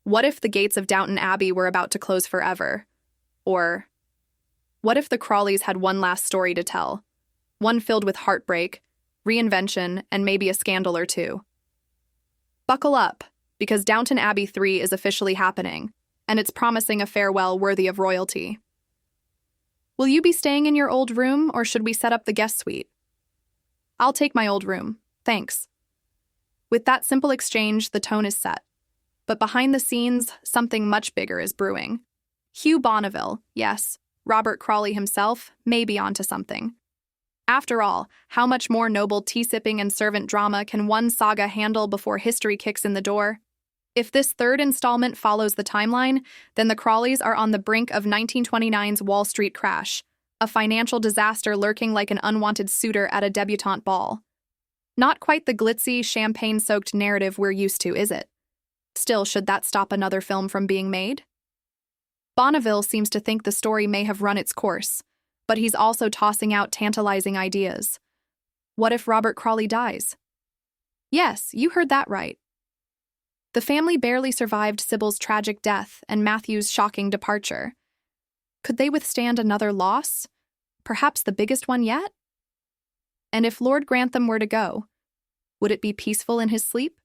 What if the gates of Downton Abbey were about to close forever? Or what if the Crawleys had one last story to tell? One filled with heartbreak, reinvention, and maybe a scandal or two. Buckle up, because Downton Abbey 3 is officially happening, and it's promising a farewell worthy of royalty. Will you be staying in your old room, or should we set up the guest suite? I'll take my old room, thanks. With that simple exchange, the tone is set. But behind the scenes, something much bigger is brewing. Hugh Bonneville, yes, Robert Crawley himself, may be onto something. After all, how much more noble tea-sipping and servant drama can one saga handle before history kicks in the door? If this third installment follows the timeline, then the Crawleys are on the brink of 1929's Wall Street crash, a financial disaster lurking like an unwanted suitor at a debutante ball. Not quite the glitzy, champagne-soaked narrative we're used to, is it? Still, should that stop another film from being made? Bonneville seems to think the story may have run its course, but he's also tossing out tantalizing ideas. What if Robert Crawley dies? Yes, you heard that right. The family barely survived Sybil's tragic death and Matthew's shocking departure. Could they withstand another loss? Perhaps the biggest one yet? And if Lord Grantham were to go, would it be peaceful in his sleep?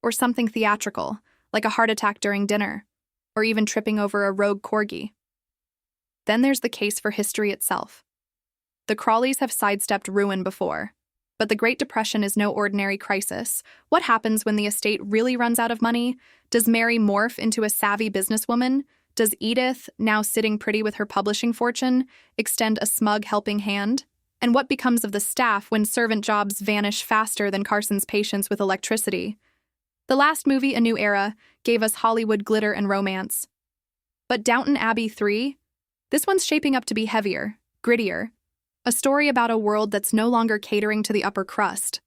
Or something theatrical, like a heart attack during dinner, or even tripping over a rogue corgi? Then there's the case for history itself. The Crawleys have sidestepped ruin before, but the Great Depression is no ordinary crisis. What happens when the estate really runs out of money? Does Mary morph into a savvy businesswoman? Does Edith, now sitting pretty with her publishing fortune, extend a smug helping hand? And what becomes of the staff when servant jobs vanish faster than Carson's patience with electricity? The last movie, A New Era, gave us Hollywood glitter and romance. But Downton Abbey 3? This one's shaping up to be heavier, grittier. A story about a world that's no longer catering to the upper crust.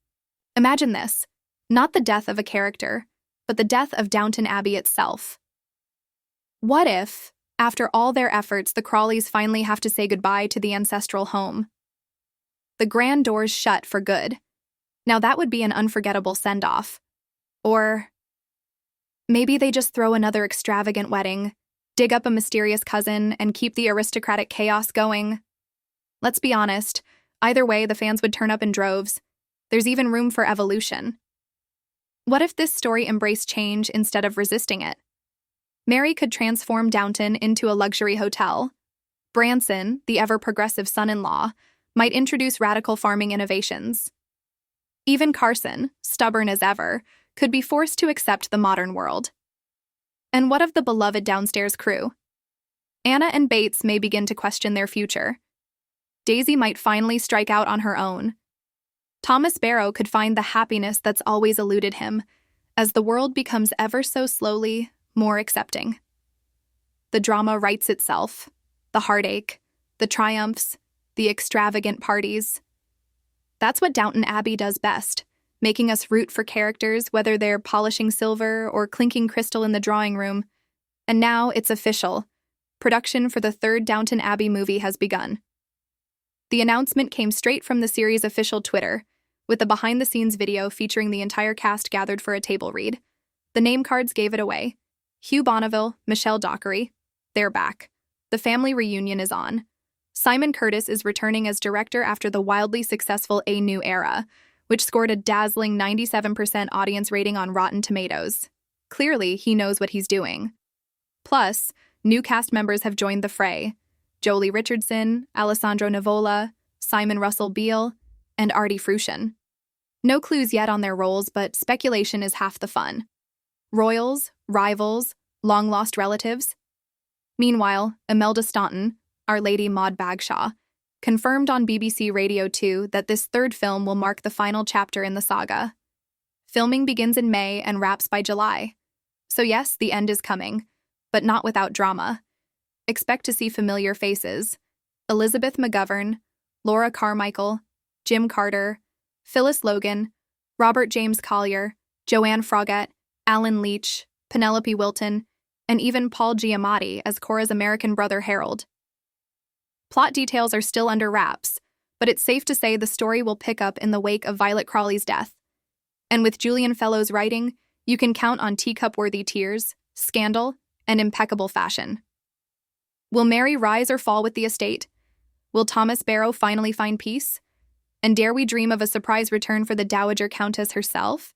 Imagine this, not the death of a character, but the death of Downton Abbey itself. What if, after all their efforts, the Crawleys finally have to say goodbye to the ancestral home? The grand doors shut for good. Now that would be an unforgettable send-off. Or maybe they just throw another extravagant wedding, dig up a mysterious cousin, and keep the aristocratic chaos going. Let's be honest, either way, the fans would turn up in droves. There's even room for evolution. What if this story embraced change instead of resisting it? Mary could transform Downton into a luxury hotel. Branson, the ever-progressive son-in-law, might introduce radical farming innovations. Even Carson, stubborn as ever, could be forced to accept the modern world. And what of the beloved downstairs crew? Anna and Bates may begin to question their future. Daisy might finally strike out on her own. Thomas Barrow could find the happiness that's always eluded him, as the world becomes ever so slowly more accepting. The drama writes itself, the heartache, the triumphs, the extravagant parties. That's what Downton Abbey does best, making us root for characters, whether they're polishing silver or clinking crystal in the drawing room. And now it's official. Production for the third Downton Abbey movie has begun. The announcement came straight from the series' official Twitter, with a behind-the-scenes video featuring the entire cast gathered for a table read. The name cards gave it away. Hugh Bonneville, Michelle Dockery, they're back. The family reunion is on. Simon Curtis is returning as director after the wildly successful A New Era, which scored a dazzling 97% audience rating on Rotten Tomatoes. Clearly, he knows what he's doing. Plus, new cast members have joined the fray. Jolie Richardson, Alessandro Nivola, Simon Russell Beale, and Artie Fruition. No clues yet on their roles, but speculation is half the fun. Royals, rivals, long-lost relatives. Meanwhile, Imelda Staunton, Our Lady Maud Bagshaw, confirmed on BBC Radio 2 that this third film will mark the final chapter in the saga. Filming begins in May and wraps by July. So yes, the end is coming, but not without drama. Expect to see familiar faces: Elizabeth McGovern, Laura Carmichael, Jim Carter, Phyllis Logan, Robert James Collier, Joanne Froggatt, Alan Leach, Penelope Wilton, and even Paul Giamatti as Cora's American brother Harold. Plot details are still under wraps, but it's safe to say the story will pick up in the wake of Violet Crawley's death. And with Julian Fellowes' writing, you can count on teacup-worthy tears, scandal, and impeccable fashion. Will Mary rise or fall with the estate? Will Thomas Barrow finally find peace? And dare we dream of a surprise return for the Dowager Countess herself?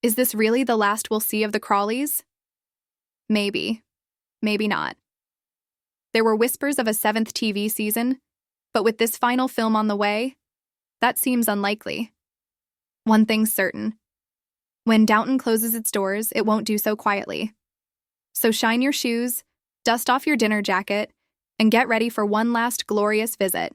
Is this really the last we'll see of the Crawleys? Maybe. Maybe not. There were whispers of a 7th TV season, but with this final film on the way, that seems unlikely. One thing's certain. When Downton closes its doors, it won't do so quietly. So shine your shoes, dust off your dinner jacket, and get ready for one last glorious visit.